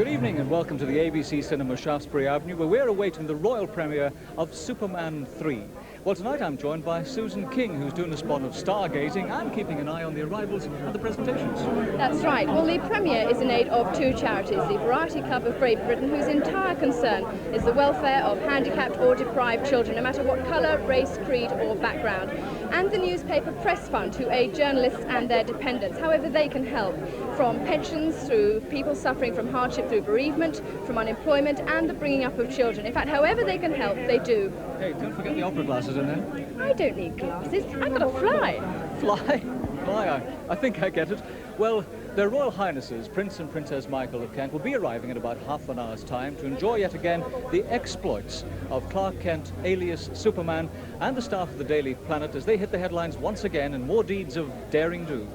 Good evening and welcome to the ABC Cinema Shaftesbury Avenue, where we're awaiting the royal premiere of Superman 3. Well, tonight I'm joined by Susan King, who's doing a spot of stargazing and keeping an eye on the arrivals and the presentations. That's right. Well, the premiere is in aid of two charities, the Variety Club of Great Britain, whose entire concern is the welfare of handicapped or deprived children, no matter what colour, race, creed or background, and the newspaper Press Fund, who aid journalists and their dependents, however they can help, from pensions through people suffering from hardship through bereavement, from unemployment and the bringing up of children. In fact, however they can help, they do. Hey, don't forget the opera glasses in there. I don't need glasses. I've got to fly. Fly? Fly, I think I get it. Well, their Royal Highnesses, Prince and Princess Michael of Kent, will be arriving in about half an hour's time to enjoy yet again the exploits of Clark Kent, alias Superman, and the staff of the Daily Planet as they hit the headlines once again in more deeds of daring do.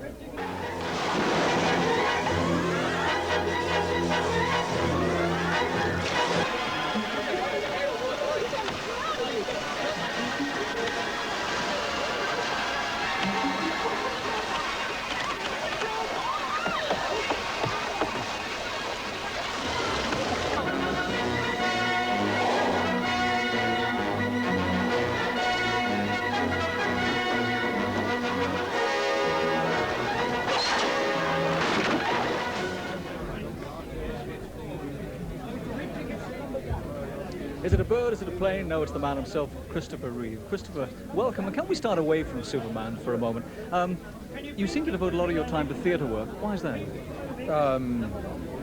Is it a bird? Is it a plane? No, it's the man himself, Christopher Reeve. Christopher, welcome. And can we start away from Superman for a moment? You seem to devote a lot of your time to theatre work. Why is that?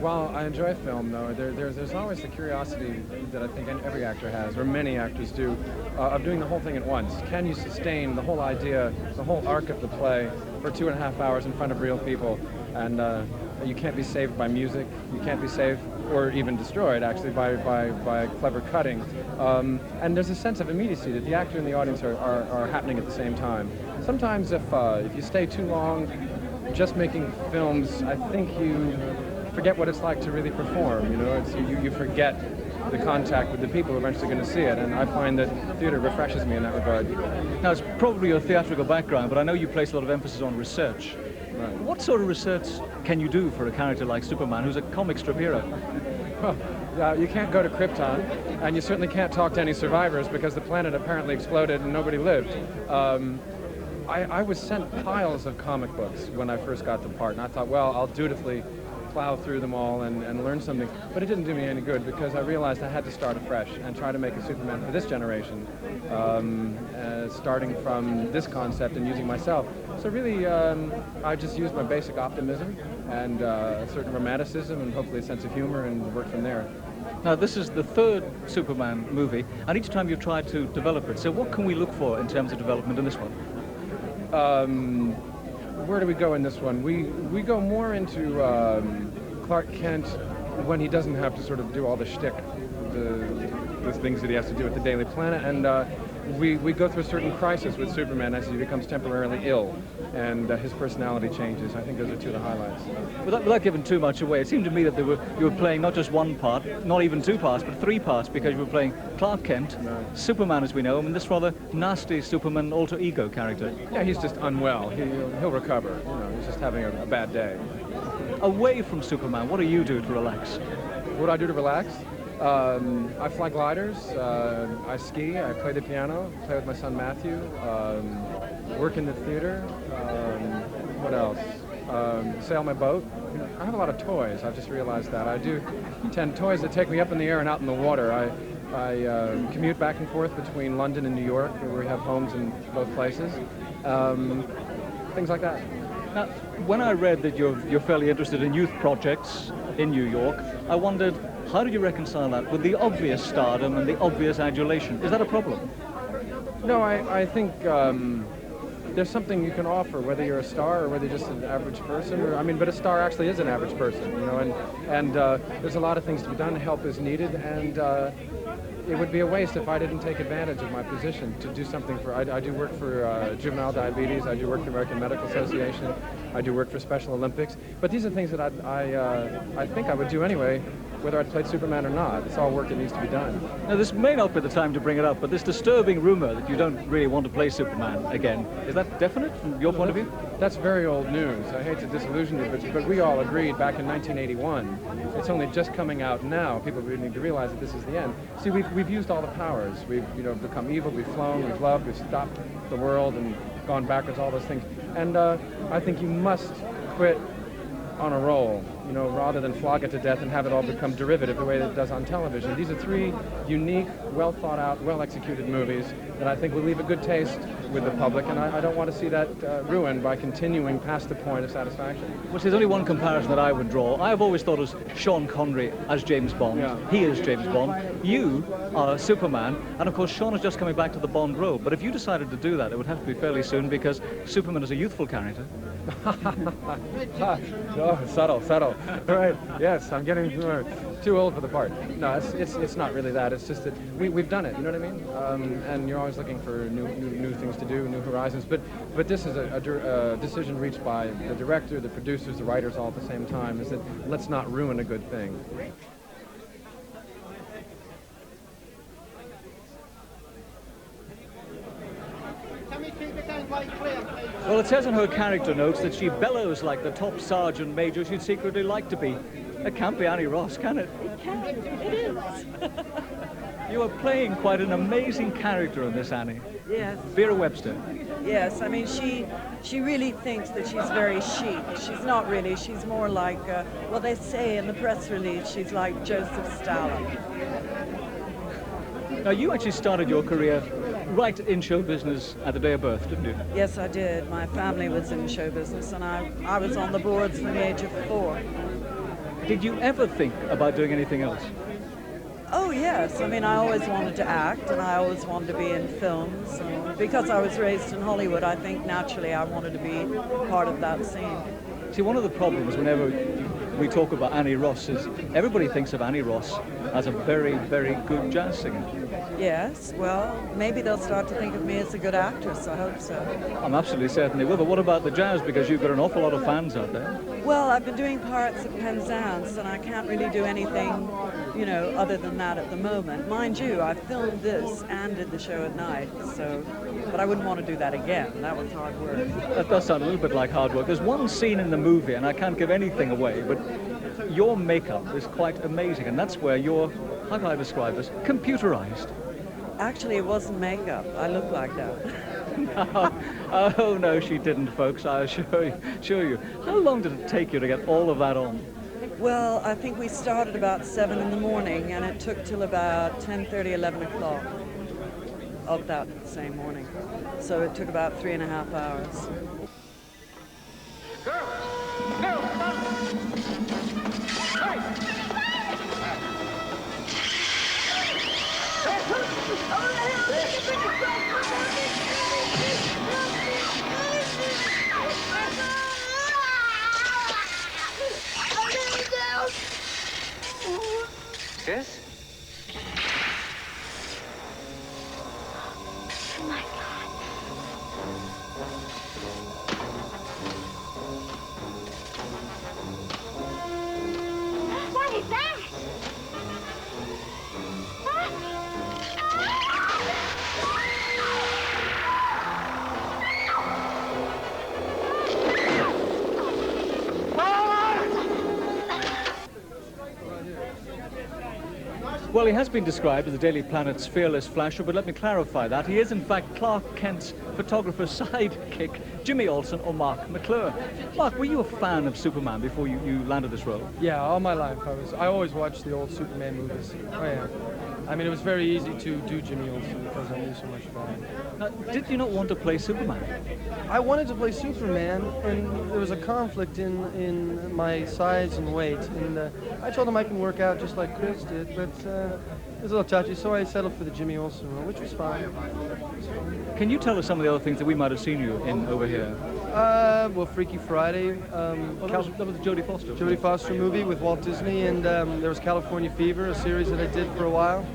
Well, I enjoy film, though. There's always the curiosity that I think every actor has, or many actors do, of doing the whole thing at once. Can you sustain the whole idea, the whole arc of the play for 2.5 hours in front of real people? And you can't be saved by music. You can't be saved or even destroyed, actually, by clever cutting. And there's a sense of immediacy that the actor and the audience are happening at the same time. Sometimes if you stay too long just making films, I think you forget what it's like to really perform. You know, you forget the contact with the people who are eventually going to see it, and I find that theatre refreshes me in that regard. Now, it's probably your theatrical background, but I know you place a lot of emphasis on research. Right. What sort of research can you do for a character like Superman, who's a comic strip hero? Well, you can't go to Krypton, and you certainly can't talk to any survivors because the planet apparently exploded and nobody lived. I was sent piles of comic books when I first got the part, and I thought, well, I'll dutifully plow through them all and learn something. But it didn't do me any good because I realized I had to start afresh and try to make a Superman for this generation, starting from this concept and using myself. So really, I just used my basic optimism and a certain romanticism and hopefully a sense of humor and worked from there. Now, this is the third Superman movie, and each time you've tried to develop it. So what can we look for in terms of development in this one? Where do we go in this one? We go more into Clark Kent when he doesn't have to sort of do all the shtick, the things that he has to do at the Daily Planet, and we go through a certain crisis with Superman as he becomes temporarily ill, and his personality changes. I think those are two of the highlights. Without giving too much away, it seemed to me that you were playing not just one part, not even two parts, but three parts, because you were playing Clark Kent, Superman as we know him, and this rather nasty Superman alter ego character. Yeah, he's just unwell. He'll recover. You know, he's just having a bad day. Away from Superman, what do you do to relax? What do I do to relax? I fly gliders, I ski, I play the piano, play with my son Matthew, work in the theater, what else? Sail my boat. I have a lot of toys, I've just realized that. I do tend toys that take me up in the air and out in the water. I commute back and forth between London and New York, where we have homes in both places. Things like that. Now, when I read that you're fairly interested in youth projects in New York, I wondered, how did you reconcile that with the obvious stardom and the obvious adulation? Is that a problem? No, I think there's something you can offer, whether you're a star or whether you're just an average person. But a star actually is an average person, you know, and there's a lot of things to be done. Help is needed, and it would be a waste if I didn't take advantage of my position to do something for. I do work for juvenile diabetes. I do work for the American Medical Association. I do work for Special Olympics. But these are things that I think I would do anyway whether I'd played Superman or not. It's all work that needs to be done. Now, this may not be the time to bring it up, but this disturbing rumor that you don't really want to play Superman again, is that definite from your point of view? That's very old news. I hate to disillusion you, but we all agreed back in 1981. It's only just coming out now. People really need to realize that this is the end. See, we've used all the powers. We've become evil, we've flown, we've loved, we've stopped the world and gone backwards, all those things. And I think you must quit on a roll, rather than flog it to death and have it all become derivative the way that it does on television. These are three unique, well thought out, well executed movies that I think will leave a good taste with the public, and I don't want to see that ruined by continuing past the point of satisfaction. Well, there's only one comparison that I would draw. I've always thought of Sean Connery as James Bond. Yeah. He is James Bond. You are Superman, and of course Sean is just coming back to the Bond role. But if you decided to do that, it would have to be fairly soon, because Superman is a youthful character. Oh, subtle. All right, yes, I'm getting too old for the part. No, it's not really that. It's just that we've done it. You know what I mean? And you're always looking for new things to do, new horizons. But this is a decision reached by the director, the producers, the writers, all at the same time. Is that let's not ruin a good thing. Well, it says in her character notes that she bellows like the top sergeant major she'd secretly like to be. It can't be Annie Ross, can it? It can. It is. You are playing quite an amazing character in this, Annie. Yes. Vera Webster. Yes. I mean, she really thinks that she's very chic. She's not really. She's more like, well, they say in the press release, she's like Joseph Stalin. Now, you actually started your career right in show business at the day of birth, didn't you? Yes, I did. My family was in show business, and I was on the boards from the age of 4. Did you ever think about doing anything else? Oh, yes. I mean, I always wanted to act, and I always wanted to be in films. And because I was raised in Hollywood, I think naturally I wanted to be part of that scene. See, one of the problems whenever we talk about Annie Ross is everybody thinks of Annie Ross as a very, very good jazz singer. Yes, well, maybe they'll start to think of me as a good actress. I hope so. I'm absolutely certain they will, but what about the jazz? Because you've got an awful lot of fans out there. Well, I've been doing parts of Penzance, and I can't really do anything, other than that at the moment. Mind you, I filmed this and did the show at night, but I wouldn't want to do that again. That was hard work. That does sound a little bit like hard work. There's one scene in the movie, and I can't give anything away, but your makeup is quite amazing, and that's where you're, how can I describe this, computerized. Actually, it wasn't makeup. I look like that. No. Oh, no, she didn't, folks, I assure you. How long did it take you to get all of that on? Well, I think we started about 7 in the morning, and it took till about 10:30, 11 o'clock of that same morning. So it took about 3.5 hours. Yes? Oh my God. What is that? Well, he has been described as the Daily Planet's fearless flasher, but let me clarify that. He is, in fact, Clark Kent's photographer's sidekick, Jimmy Olsen or Mark McClure. Mark, were you a fan of Superman before you landed this role? Yeah, all my life. I always watched the old Superman movies. Oh, yeah. I mean, it was very easy to do Jimmy Olsen because I knew so much about him. Now, did you not want to play Superman? I wanted to play Superman, and there was a conflict in my size and weight. And I told him I can work out just like Chris did, but it was a little touchy, so I settled for the Jimmy Olsen role, which was fine. Can you tell us some of the other things that we might have seen you in over here? Well, Freaky Friday. That was the Jodie Foster. Jodie Foster movie with Walt Disney, and there was California Fever, a series that I did for a while.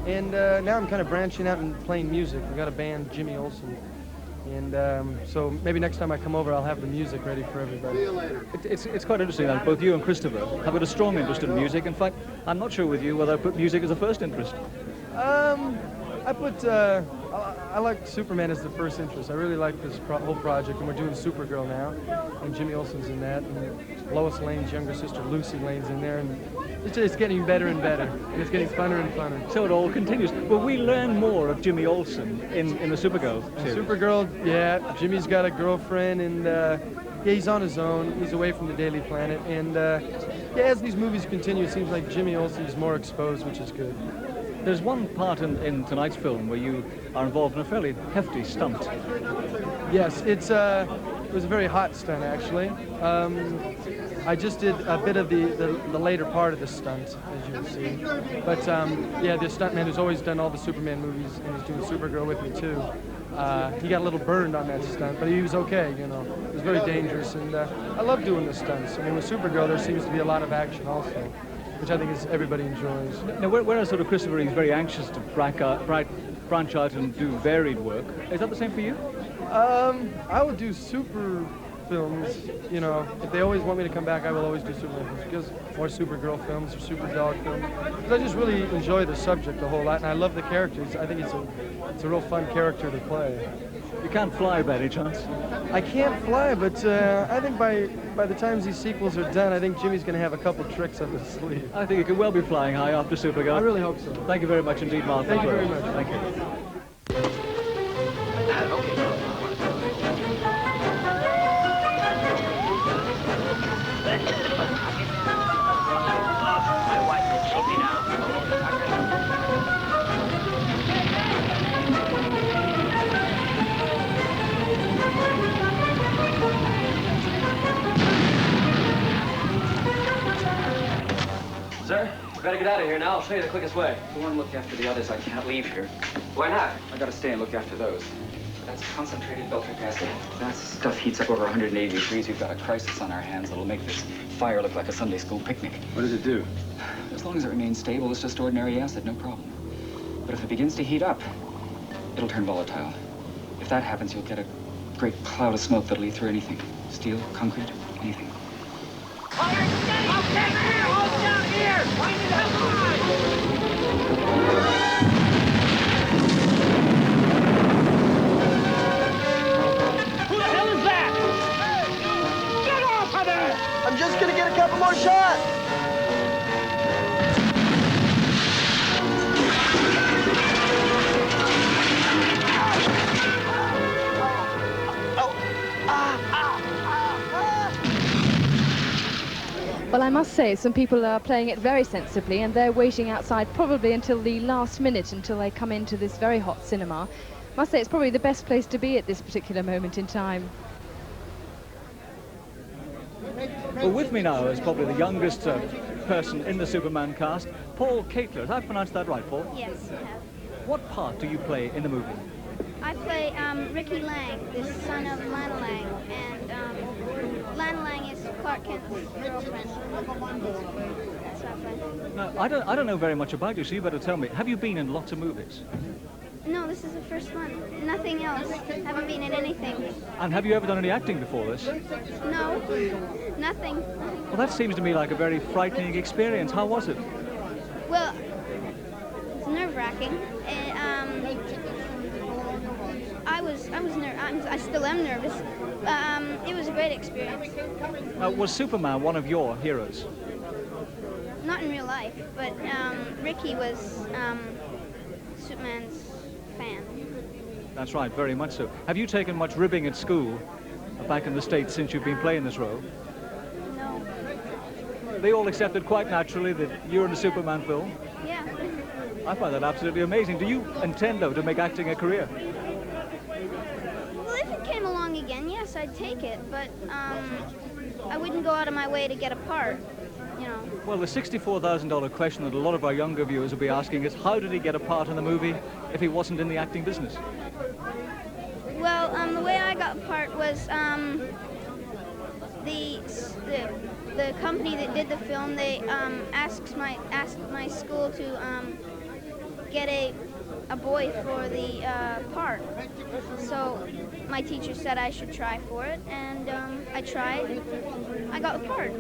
And now I'm kind of branching out and playing music. We got a band, Jimmy Olsen. And so maybe next time I come over, I'll have the music ready for everybody. It's quite interesting that both you and Christopher have got a strong interest in music. In fact, I'm not sure with you whether I put music as a first interest. I put, I like Superman as the first interest. I really like this whole project, and we're doing Supergirl now, and Jimmy Olsen's in that, and Lois Lane's younger sister Lucy Lane's in there, and it's getting better and better, and it's getting funner and funner. So it all continues. Well, we learn more of Jimmy Olsen in the Supergirl series. Supergirl, yeah, Jimmy's got a girlfriend, and yeah, he's on his own. He's away from the Daily Planet, and yeah, as these movies continue, it seems like Jimmy Olsen's more exposed, which is good. There's one part in tonight's film where you are involved in a fairly hefty stunt. Yes, it was a very hot stunt, actually. I just did a bit of the later part of the stunt, as you can see. But yeah, the stuntman who's always done all the Superman movies and he's doing Supergirl with me too. He got a little burned on that stunt, but he was okay, you know. It was very dangerous, and I love doing the stunts. I mean, with Supergirl, there seems to be a lot of action also, which I think everybody enjoys. Now, whereas sort of Christopher is very anxious to branch out and do varied work, is that the same for you? I would do super films, you know. If they always want me to come back, I will always do super films, because more Supergirl films or Super Dog films. Because I just really enjoy the subject a whole lot, and I love the characters. I think it's a real fun character to play. You can't fly by any chance? I can't fly, but I think by the time these sequels are done, I think Jimmy's going to have a couple tricks up his sleeve. I think you could well be flying high after Supergirl. I really hope so. Thank you very much indeed, Mark. Thank you very much. Thank you. Sir, we better get out of here now. I'll show you the quickest way. For one look after the others, I can't leave here. Why not? I gotta stay and look after those. That's concentrated filtric acid. If that stuff heats up over 180 degrees, we've got a crisis on our hands that'll make this fire look like a Sunday school picnic. What does it do? As long as it remains stable, it's just ordinary acid, no problem. But if it begins to heat up, it'll turn volatile. If that happens, you'll get a great cloud of smoke that'll eat through anything. Steel, concrete, anything. I'm just going to get a couple more shots. Well, I must say, some people are playing it very sensibly, and they're waiting outside probably until the last minute, until they come into this very hot cinema. I must say, it's probably the best place to be at this particular moment in time. Well, with me now is probably the youngest person in the Superman cast, Paul Caitler. Have I pronounced that right, Paul? Yes, you have. What part do you play in the movie? I play Ricky Lang, the son of Lana Lang, and Lana Lang is Clark Kent's girlfriend. That's what I play. Now, I don't know very much about you, so you better tell me. Have you been in lots of movies? No, this is the first one. Nothing else. Haven't been in anything. And have you ever done any acting before this? No, nothing. Well, that seems to me like a very frightening experience. How was it? Well, it's nerve-wracking. I still am nervous. It was a great experience. Was Superman one of your heroes? Not in real life, but Ricky was Superman's fan. That's right, very much so. Have you taken much ribbing at school back in the States since you've been playing this role? No. They all accepted quite naturally that you're in a Superman film? Yeah. I find that absolutely amazing. Do you intend, though, to make acting a career? Well, if it came along again, yes, I'd take it, but I wouldn't go out of my way to get a part, you know. Well, the $64,000 question that a lot of our younger viewers will be asking is, how did he get a part in the movie if he wasn't in the acting business? Well, the way I got a part was the company that did the film, they asked my school to get a a boy for the part. So my teacher said I should try for it, and I tried. I got the part.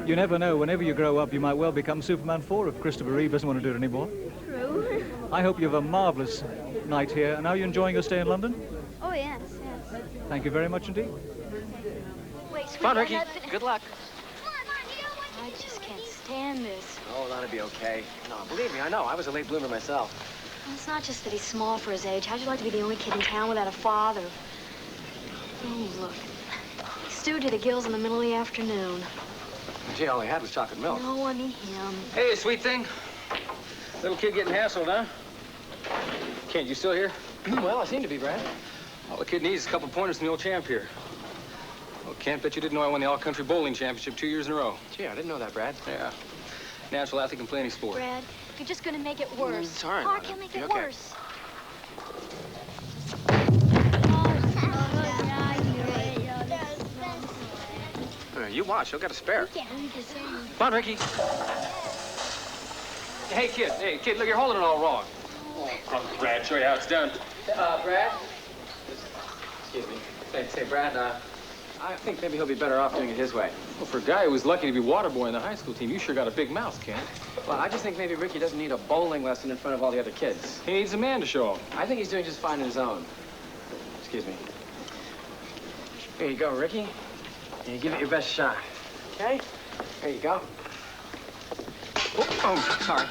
You never know. Whenever you grow up, you might well become Superman 4 if Christopher Reeve doesn't want to do it anymore. True. I hope you have a marvellous night here. And are you enjoying your stay in London? Oh, yes, yes. Thank you very much indeed. Wait, Come on, Ricky. Good luck. I just can't stand this. Oh, that'll be okay. No, believe me, I know. I was a late bloomer myself. Well, it's not just that he's small for his age. How'd you like to be the only kid in town without a father? Oh, look. He stewed to the gills in the middle of the afternoon. Gee, all he had was chocolate milk. No, I mean him. Hey, sweet thing. Little kid getting hassled, huh? Kid, you still here? Well, I seem to be, Brad. All the kid needs is a couple pointers from the old champ here. Well, Kent, bet you didn't know I won the all-country bowling championship 2 years in a row. Gee, I didn't know that, Brad. Yeah. Natural athlete can play any sport. Brad, you're just gonna make it worse. Sorry, Clark, Mother. you'll make You it okay? worse. You watch. He'll get a spare. Come on, Ricky. Hey, kid, look, you're holding it all wrong. Oh, Brad, show you how it's done. Brad? Excuse me. Say, Brad, I think maybe he'll be better off doing it his way. Well, for a guy who was lucky to be water boy in the high school team, you sure got a big mouth, Kent. Well, I just think maybe Ricky doesn't need a bowling lesson in front of all the other kids. He needs a man to show him. I think he's doing just fine on his own. Excuse me. Here you go, Ricky. And you give it your best shot. Okay? There you go. Oh, sorry.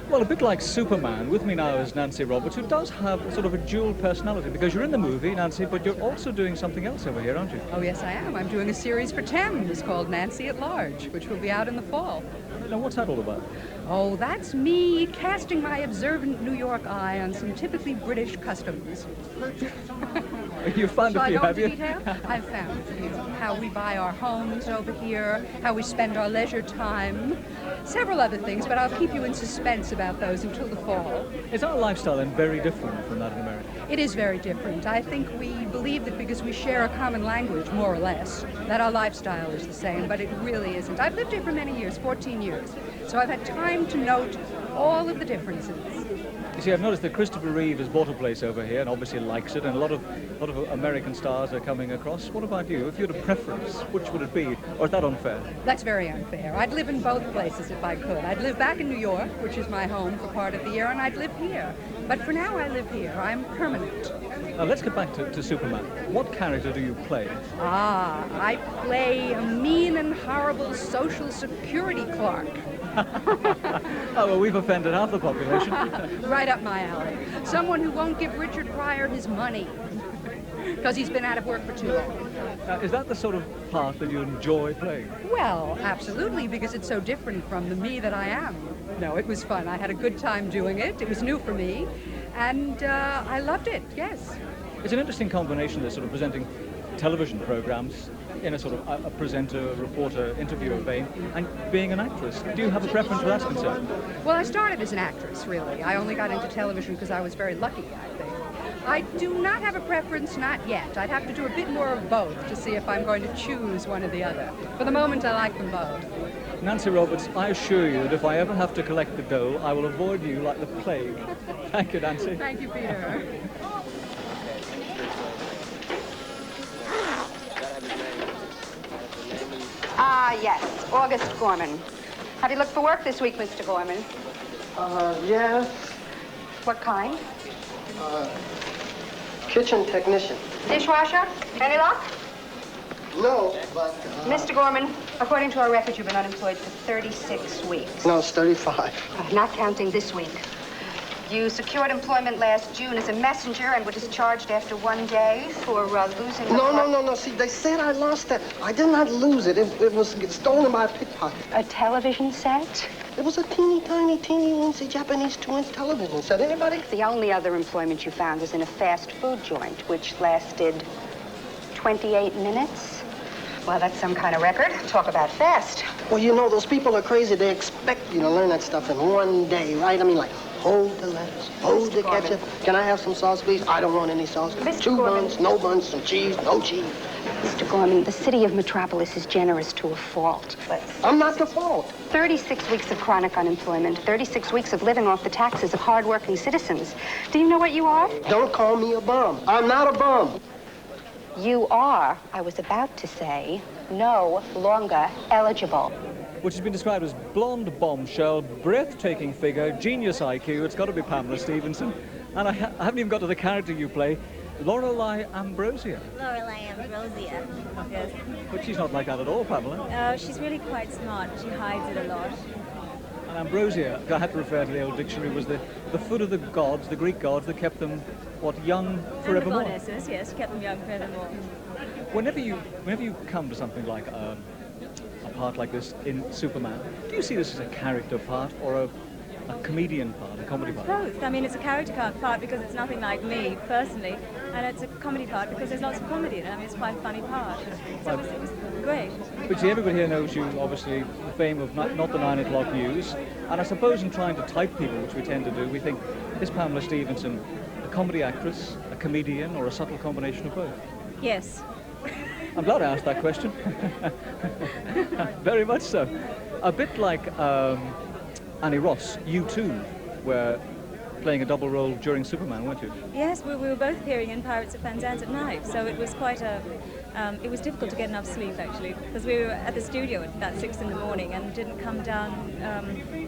Well, a bit like Superman, with me now is Nancy Roberts, who does have sort of a dual personality, because you're in the movie, Nancy, but you're also doing something else over here, aren't you? Oh, yes, I am. I'm doing a series for 10. It's called Nancy at Large, which will be out in the fall. Now, what's that all about? Oh, that's me casting my observant New York eye on some typically British customs. You found a few, have you? I've found a few. How we buy our homes over here, how we spend our leisure time, several other things, but I'll keep you in suspense about those until the fall. Is our lifestyle then very different from that in America? It is very different. I think we believe that because we share a common language, more or less, that our lifestyle is the same, but it really isn't. I've lived here for many years, 14 years, so I've had time to note all of the differences. You see, I've noticed that Christopher Reeve has bought a place over here and obviously likes it, and a lot of American stars are coming across. What about you? If you had a preference, which would it be? Or is that unfair? That's very unfair. I'd live in both places if I could. I'd live back in New York, which is my home for part of the year, and I'd live here. But for now, I live here. I'm permanent. Now, let's get back to Superman. What character do you play? I play a mean and horrible social security clerk. Oh, well, we've offended half the population. Right up my alley. Someone who won't give Richard Pryor his money because he's been out of work for too long. Is that the sort of part that you enjoy playing? Well, absolutely, because it's so different from the me that I am. No, it was fun. I had a good time doing it. It was new for me, and I loved it, yes. It's an interesting combination, this sort of presenting television programs in a sort of a presenter, reporter, interviewer vein, and being an actress. Do you have a preference where that's concerned? Well, I started as an actress, really. I only got into television because I was very lucky, I think. I do not have a preference, not yet. I'd have to do a bit more of both to see if I'm going to choose one or the other. For the moment, I like them both. Nancy Roberts, I assure you that if I ever have to collect the dough, I will avoid you like the plague. Thank you, Nancy. Thank you, Peter. Yes, August Gorman. Have you looked for work this week, Mr. Gorman? Yes. What kind? Kitchen technician. Dishwasher? Any luck? No, but... Mr. Gorman, according to our record, you've been unemployed for 36 weeks. No, it's 35. Not counting this week. You secured employment last June as a messenger and were discharged after 1 day for losing... No. See, they said I lost that. I did not lose it. It was stolen by a pickpocket. A television set? It was a teeny, weensy Japanese 2-inch television set. Anybody? The only other employment you found was in a fast food joint, which lasted 28 minutes. Well, that's some kind of record. Talk about fast. Well, you know, those people are crazy. They expect you to learn that stuff in one day, right? I mean, like, hold the lettuce, hold the ketchup. Can I have some sauce, please? I don't want any sauce. Mr. 2 Gorman. buns, no buns, some cheese, no cheese. Mr. Gorman, the city of Metropolis is generous to a fault. But I'm not the fault. 36 weeks of chronic unemployment, 36 weeks of living off the taxes of hard-working citizens. Do you know what you are? Don't call me a bum. I'm not a bum. You are, I was about to say, no longer eligible. Which has been described as blonde bombshell, breathtaking figure, genius IQ. It's got to be Pamela Stevenson. And I haven't even got to the character you play, Lorelei Ambrosia. Lorelei Ambrosia, yes. But she's not like that at all, Pamela. She's really quite smart. She hides it a lot. And Ambrosia, I had to refer to the old dictionary, was the foot of the gods, the Greek gods, that kept them, what, young forevermore? And the goddesses, yes, kept them young forevermore. Whenever you come to something like a part like this in Superman, do you see this as a character part or a comedian part, a comedy part? Both. I mean, it's a character part because it's nothing like me, personally, and it's a comedy part because there's lots of comedy in it. I mean, it's quite a funny part. So it was great. But see, everybody here knows you, obviously, the fame of not the 9 o'clock news, and I suppose in trying to type people, which we tend to do, we think, is Pamela Stevenson a comedy actress, a comedian, or a subtle combination of both? Yes. I'm glad I asked that question. Very much so. A bit like Annie Ross, you too were playing a double role during Superman, weren't you? Yes, we were both appearing in Pirates of Penzance at night, so it was quite it was difficult to get enough sleep, actually, because we were at the studio at about 6 in the morning and didn't come down,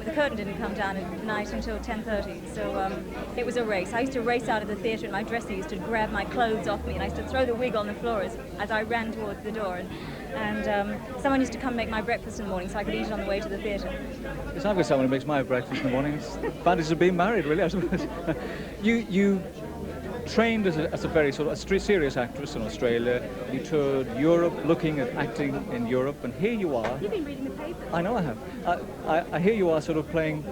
the curtain didn't come down at night until 10:30, so it was a race. I used to race out of the theatre and my dresser used to grab my clothes off me and I used to throw the wig on the floor as I ran towards the door, and someone used to come make my breakfast in the morning so I could eat it on the way to the theatre. Yes, I've got someone who makes my breakfast in the morning. It's the advantage of being married, really, I suppose. You trained as a very sort of serious actress in Australia. You toured Europe, looking at acting in Europe, and here you are. You've been reading the paper. I know I have. I hear you are sort of playing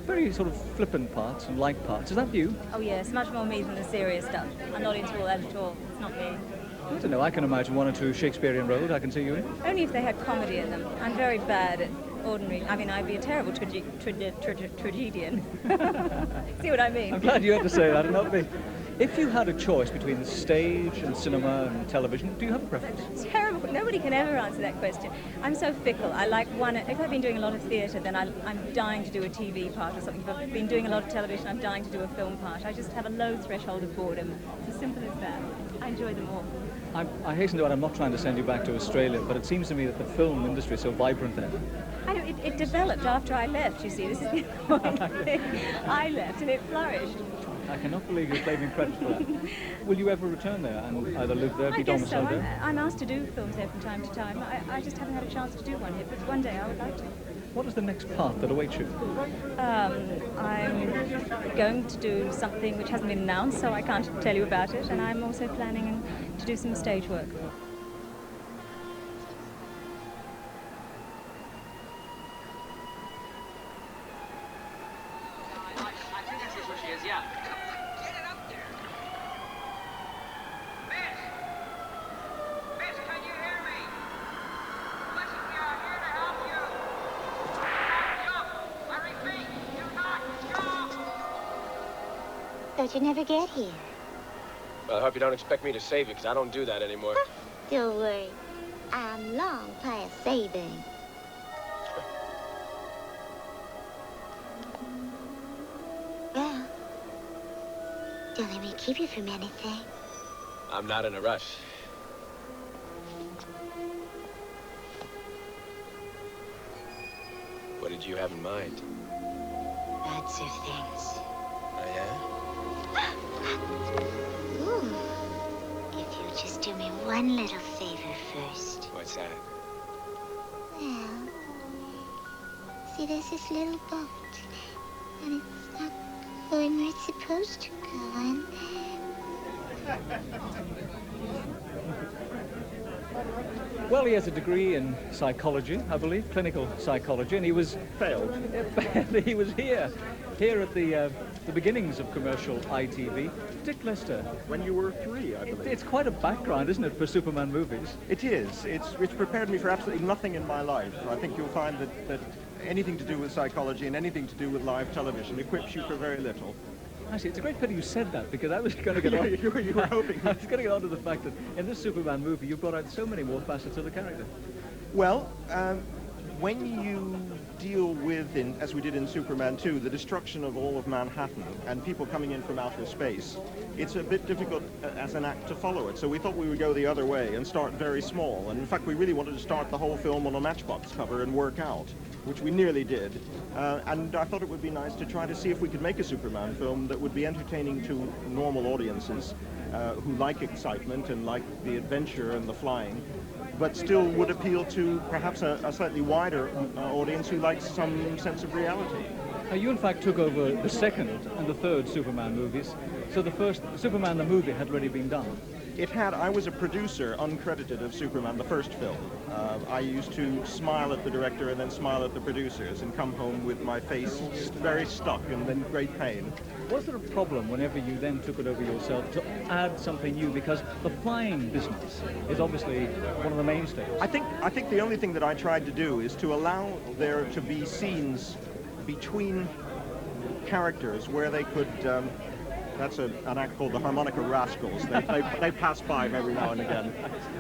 very sort of flippant parts and light parts. Is that you? Oh yes, much more me than the serious stuff. I'm not into all that at all. It's not me. I don't know, I can imagine 1 or 2 Shakespearean roles I can see you in. Only if they had comedy in them. I'm very bad at ordinary. I mean, I'd be a terrible tragedian. See what I mean? I'm glad you had to say that, and not me. If you had a choice between the stage and cinema and television, do you have a preference? It's terrible. Nobody can ever answer that question. I'm so fickle. I like one. If I've been doing a lot of theatre, then I'm dying to do a TV part or something. If I've been doing a lot of television, I'm dying to do a film part. I just have a low threshold of boredom. It's as simple as that. I enjoy them all. I hasten to add, I'm not trying to send you back to Australia, but it seems to me that the film industry is so vibrant there. I know, it developed after I left, you see. This is the important thing. I left and it flourished. I cannot believe you're claiming credit for that. Will you ever return there and either live there, be domiciled there? I'm asked to do films there from time to time. I just haven't had a chance to do one yet, but one day I would like to. What is the next part that awaits you? I'm going to do something which hasn't been announced, so I can't tell you about it, and I'm also planning to do some stage work. Thought you'd never get here. Well, I hope you don't expect me to save you, because I don't do that anymore. Don't worry. I'm long past saving. Well, don't let me keep you from anything. I'm not in a rush. What did you have in mind? Lots of things. Oh, yeah? Ooh. If you'll just do me one little favor first. What's that? Well, see, there's this little boat, and it's not going where it's supposed to go, and... Well, he has a degree in psychology, I believe, clinical psychology, and he was... Failed. He was here at the beginnings of commercial ITV. Dick Lester. When you were 3, I believe. It's quite a background, isn't it, for Superman movies? It is. It's prepared me for absolutely nothing in my life. I think you'll find that anything to do with psychology and anything to do with live television equips you for very little. Actually, it's a great pity you said that, because I was going to get on... you were hoping. I was going to get on to the fact that in this Superman movie, you brought out so many more facets of the character. Well, when you deal with, as we did in Superman 2, the destruction of all of Manhattan and people coming in from outer space, it's a bit difficult as an act to follow it. So we thought we would go the other way and start very small. And in fact, we really wanted to start the whole film on a Matchbox cover and work out, which we nearly did. And I thought it would be nice to try to see if we could make a Superman film that would be entertaining to normal audiences who like excitement and like the adventure and the flying, but still would appeal to perhaps a slightly wider audience who likes some sense of reality. You in fact took over the second and the third Superman movies, so the first Superman the movie had already been done. It had. I was a producer, uncredited, of Superman, the first film. I used to smile at the director and then smile at the producers and come home with my face very stuck and in great pain. Was there a problem whenever you then took it over yourself to add something new? Because the flying business is obviously one of the mainstays. I think the only thing that I tried to do is to allow there to be scenes between characters where they could... that's an act called the Harmonica Rascals. They pass by every now and again.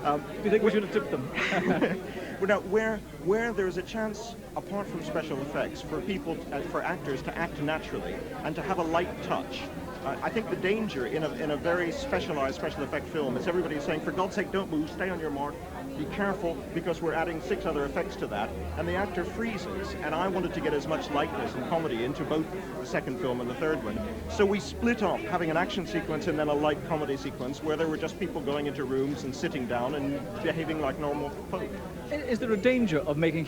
Do you think we should have tipped them? Now, where there's a chance, apart from special effects, for people, for actors to act naturally and to have a light touch. I think the danger in a very specialized special effect film is everybody saying, for God's sake, don't move, stay on your mark, be careful, because we're adding 6 other effects to that, and the actor freezes. And I wanted to get as much lightness and comedy into both the second film and the third one. So we split up, having an action sequence and then a light comedy sequence where there were just people going into rooms and sitting down and behaving like normal folk. Is there a danger of making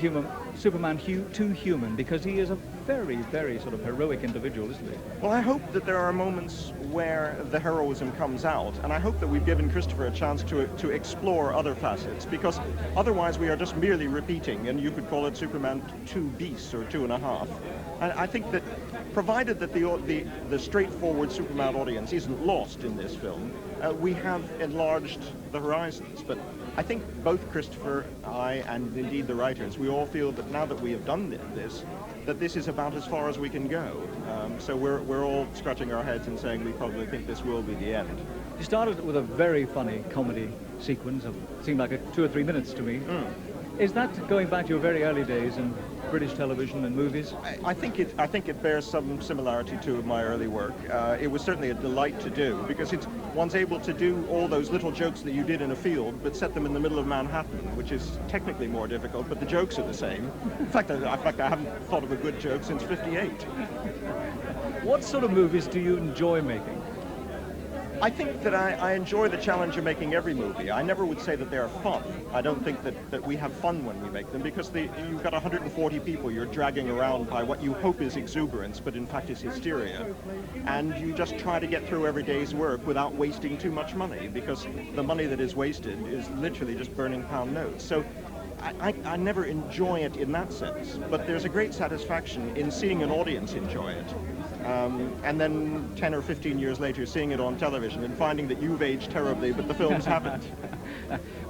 Superman too human? Because he is a very, very sort of heroic individual, isn't he? Well, I hope that there are moments where the heroism comes out, and I hope that we've given Christopher a chance to explore other facets, because otherwise we are just merely repeating, and you could call it Superman 2 Beasts or 2.5. And I think that, provided that the straightforward Superman audience isn't lost in this film, we have enlarged the horizons. But I think both Christopher, I, and indeed the writers, we all feel that now that we have done this, that this is about as far as we can go. So we're all scratching our heads and saying we probably think this will be the end. You started with a very funny comedy sequence. It seemed like 2 or 3 minutes to me. Is that going back to your very early days in British television and movies? I think it bears some similarity to my early work. It was certainly a delight to do, because one's able to do all those little jokes that you did in a field, but set them in the middle of Manhattan, which is technically more difficult, but the jokes are the same. In fact, I haven't thought of a good joke since '58. What sort of movies do you enjoy making? I think that I enjoy the challenge of making every movie. I never would say that they are fun. I don't think that we have fun when we make them, because you've got 140 people you're dragging around by what you hope is exuberance, but in fact is hysteria. And you just try to get through every day's work without wasting too much money, because the money that is wasted is literally just burning pound notes. So I never enjoy it in that sense, but there's a great satisfaction in seeing an audience enjoy it. And then 10 or 15 years later, seeing it on television and finding that you've aged terribly, but the films haven't.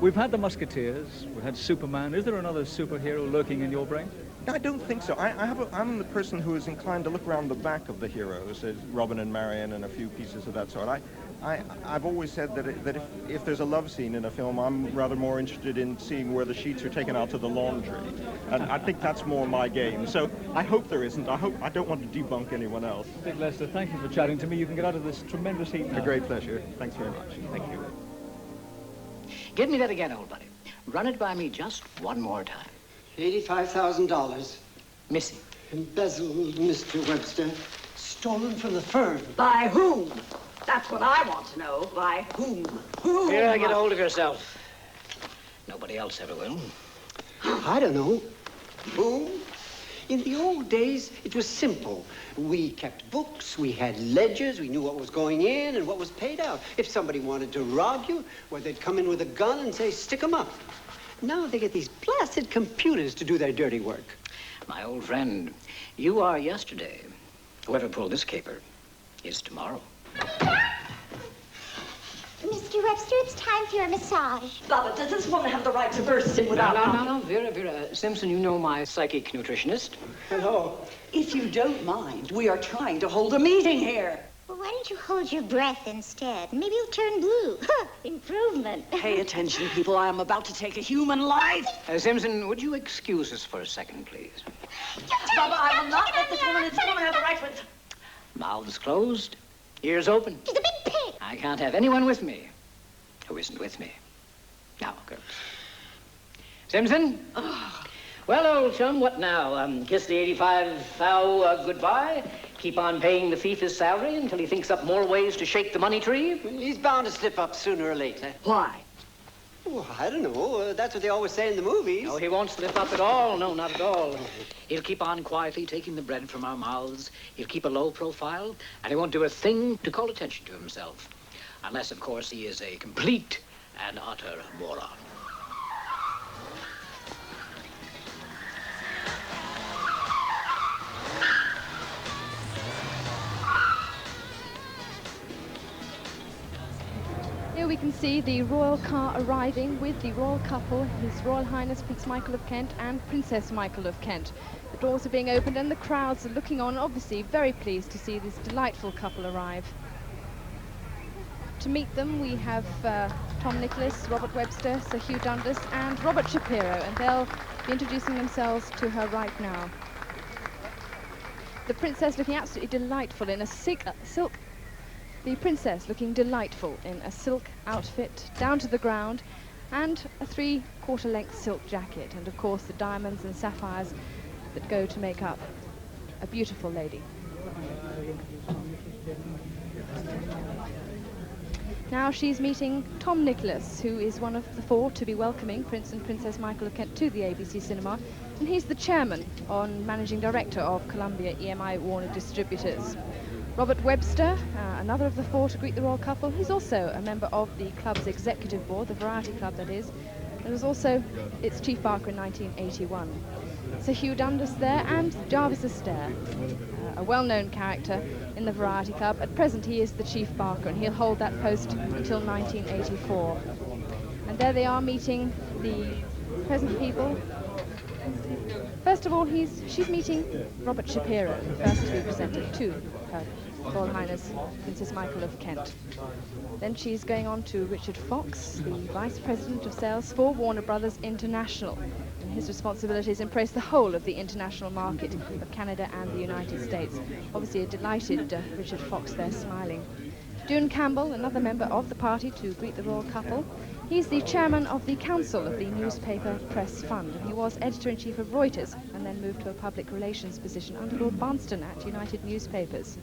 We've had the Musketeers, we've had Superman. Is there another superhero lurking in your brain? No, I don't think so. I'm the person who is inclined to look around the back of the heroes, as Robin and Marion and a few pieces of that sort. I've always said that if there's a love scene in a film, I'm rather more interested in seeing where the sheets are taken out to the laundry. And I think that's more my game. So I hope there isn't. I don't want to debunk anyone else. Dick Lester, thank you for chatting to me. You can get out of this tremendous heat now. A great pleasure. Thanks very much. Thank you. Give me that again, old buddy. Run it by me just one more time. $85,000. Missing. Embezzled, Mr. Webster. Stolen from the firm. By whom? That's what I want to know. By whom? Whom? Here, get a hold of yourself. Nobody else ever will. I don't know. Who? In the old days, it was simple. We kept books, we had ledgers, we knew what was going in and what was paid out. If somebody wanted to rob you, well, they'd come in with a gun and say, stick 'em up. Now they get these blasted computers to do their dirty work. My old friend, you are yesterday. Whoever pulled this caper is tomorrow. Mr. Webster, it's time for your massage. Baba, does this woman have the right to burst in without... No, Vera Simpson, you know my psychic nutritionist. Hello. If you don't mind, we are trying to hold a meeting here. Well, why don't you hold your breath instead? Maybe you'll turn blue. Improvement. Pay attention, people. I am about to take a human life. Simpson, would you excuse us for a second, please? Baba, I will not let this woman have the right to... Mouths closed, ears open. She's a big pig. I can't have anyone with me who isn't with me. Now, girls. Simpson? Well, old chum, what now? Kiss the 85 thou goodbye? Keep on paying the thief his salary until he thinks up more ways to shake the money tree? He's bound to slip up sooner or later. Why? Well, I don't know. That's what they always say in the movies. No, he won't slip up at all. No, not at all. He'll keep on quietly taking the bread from our mouths. He'll keep a low profile, and he won't do a thing to call attention to himself. Unless, of course, he is a complete and utter moron. Here we can see the royal car arriving with the royal couple, His Royal Highness Prince Michael of Kent and Princess Michael of Kent. The doors are being opened and the crowds are looking on, obviously very pleased to see this delightful couple arrive. To meet them, we have Tom Nicholas, Robert Webster, Sir Hugh Dundas and Robert Shapiro, and they'll be introducing themselves to her right now. The princess looking absolutely delightful in a silk. The princess looking delightful in a silk outfit down to the ground and a 3/4 length silk jacket, and of course the diamonds and sapphires that go to make up a beautiful lady. Now she's meeting Tom Nicholas, who is one of the 4 to be welcoming Prince and Princess Michael of Kent to the ABC Cinema, and he's the chairman and managing director of Columbia EMI Warner Distributors. Robert Webster, another of the 4 to greet the royal couple, he's also a member of the club's executive board, the Variety Club that is, and was also its chief barker in 1981. Sir Hugh Dundas there, and Jarvis Astaire, a well-known character in the Variety Club. At present he is the chief barker and he'll hold that post until 1984. And there they are meeting the present people. First of all, she's meeting Robert Shapiro, first to be presented to her Royal Highness Princess Michael of Kent. Then she's going on to Richard Fox, the Vice President of Sales for Warner Brothers International. And his responsibilities embrace the whole of the international market of Canada and the United States. Obviously a delighted Richard Fox there smiling. Dune Campbell, another member of the party to greet the royal couple. He's the chairman of the council of the Newspaper Press Fund, and he was editor-in-chief of Reuters and then moved to a public relations position under Lord Barnston at United Newspapers.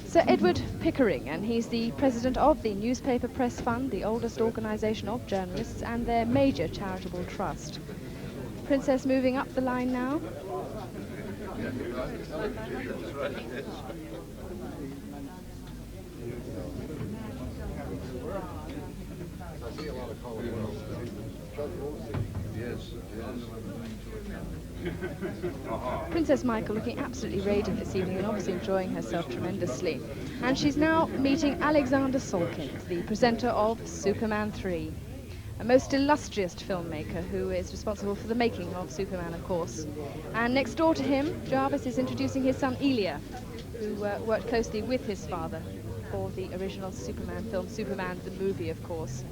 Sir Edward Pickering, and he's the president of the Newspaper Press Fund, the oldest organisation of journalists and their major charitable trust. Princess moving up the line now. Princess Michael looking absolutely radiant this evening and obviously enjoying herself tremendously. And she's now meeting Alexander Salkind, the presenter of Superman 3. A most illustrious filmmaker who is responsible for the making of Superman, of course. And next door to him, Jarvis is introducing his son Elia, who worked closely with his father for the original Superman film, Superman the movie, of course.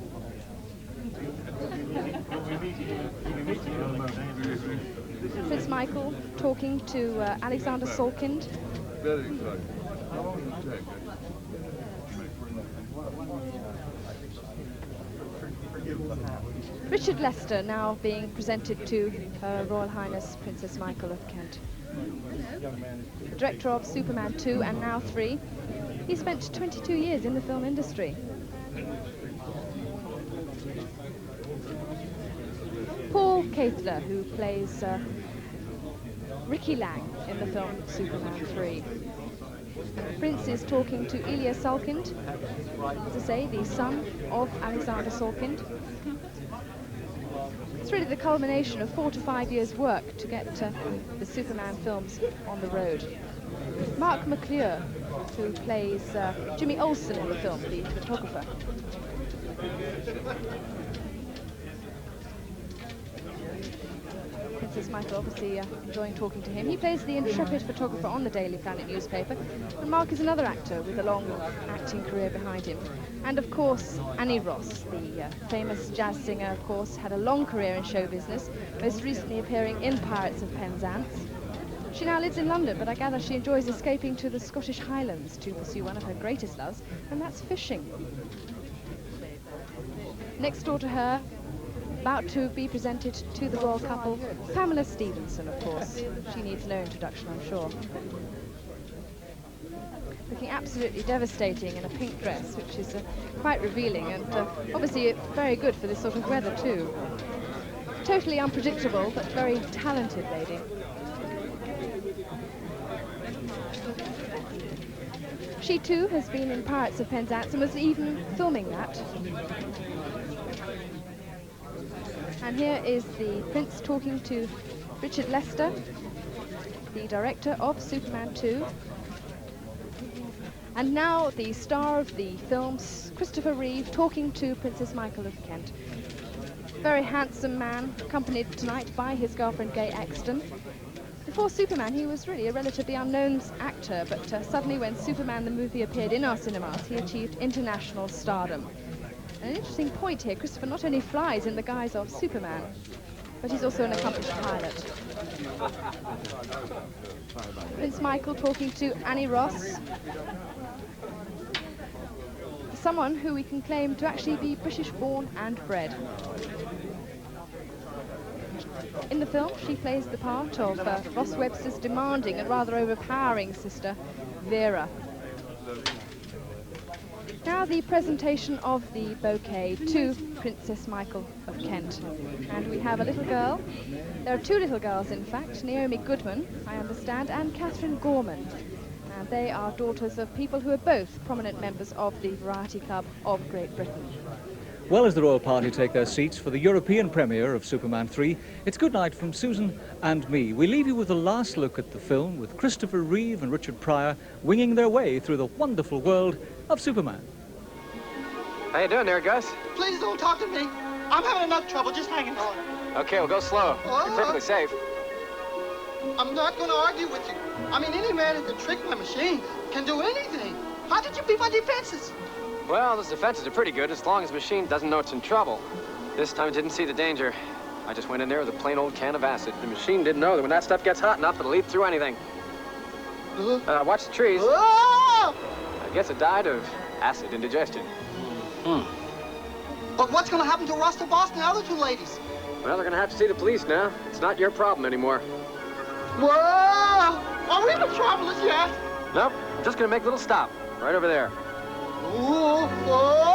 Prince Michael talking to Alexander Salkind. Very good. How long will it take? Richard Lester now being presented to Her Royal Highness Princess Michael of Kent. The director of Superman 2 and now 3. He spent 22 years in the film industry. Paul Cathler, who plays Ricky Lang in the film Superman 3. Prince is talking to Ilya Salkind, as I say, the son of Alexander Salkind. It's really the culmination of 4 to 5 years' work to get the Superman films on the road. Mark McClure, who plays Jimmy Olsen in the film, the photographer. Princess Michael obviously enjoying talking to him. He plays the intrepid photographer on the Daily Planet newspaper, and Mark is another actor with a long acting career behind him. And of course, Annie Ross, the famous jazz singer, of course, had a long career in show business, most recently appearing in Pirates of Penzance. She now lives in London, but I gather she enjoys escaping to the Scottish Highlands to pursue one of her greatest loves, and that's fishing. Next door to her, about to be presented to the royal couple, Pamela Stephenson, of course. She needs no introduction, I'm sure. Looking absolutely devastating in a pink dress, which is quite revealing, and obviously very good for this sort of weather too. Totally unpredictable, but very talented lady. She too has been in Pirates of Penzance and was even filming that. And here is the Prince talking to Richard Lester, the director of Superman 2. And now the star of the films, Christopher Reeve, talking to Princess Michael of Kent. Very handsome man, accompanied tonight by his girlfriend Gay Axton. Before Superman, he was really a relatively unknown actor, but suddenly when Superman the movie appeared in our cinemas, he achieved international stardom. An interesting point here, Christopher not only flies in the guise of Superman, but he's also an accomplished pilot. Prince Michael talking to Annie Ross, someone who we can claim to actually be British born and bred. In the film, she plays the part of Ross Webster's demanding and rather overpowering sister, Vera. Now the presentation of the bouquet to Princess Michael of Kent. And we have a little girl. There are 2 little girls, in fact, Naomi Goodman, I understand, and Catherine Gorman. And they are daughters of people who are both prominent members of the Variety Club of Great Britain. Well, as the royal party take their seats for the European premiere of Superman 3, it's good night from Susan and me. We leave you with a last look at the film with Christopher Reeve and Richard Pryor winging their way through the wonderful world of Superman. How you doing there, Gus? Please don't talk to me. I'm having enough trouble just hanging on. Okay, well, go slow. You're perfectly safe. I'm not going to argue with you. I mean, any man who can trick my machine can do anything. How did you beat my defenses? Well, those defenses are pretty good as long as the machine doesn't know it's in trouble. This time it didn't see the danger. I just went in there with a plain old can of acid. The machine didn't know that when that stuff gets hot enough, it'll eat through anything. Watch the trees. I guess it died of acid indigestion. But what's going to happen to Rasta Boss and the other 2 ladies? Well, they're going to have to see the police now. It's not your problem anymore. Whoa! Are we metropolis yet? Nope. Just going to make a little stop right over there. Ooh, oh.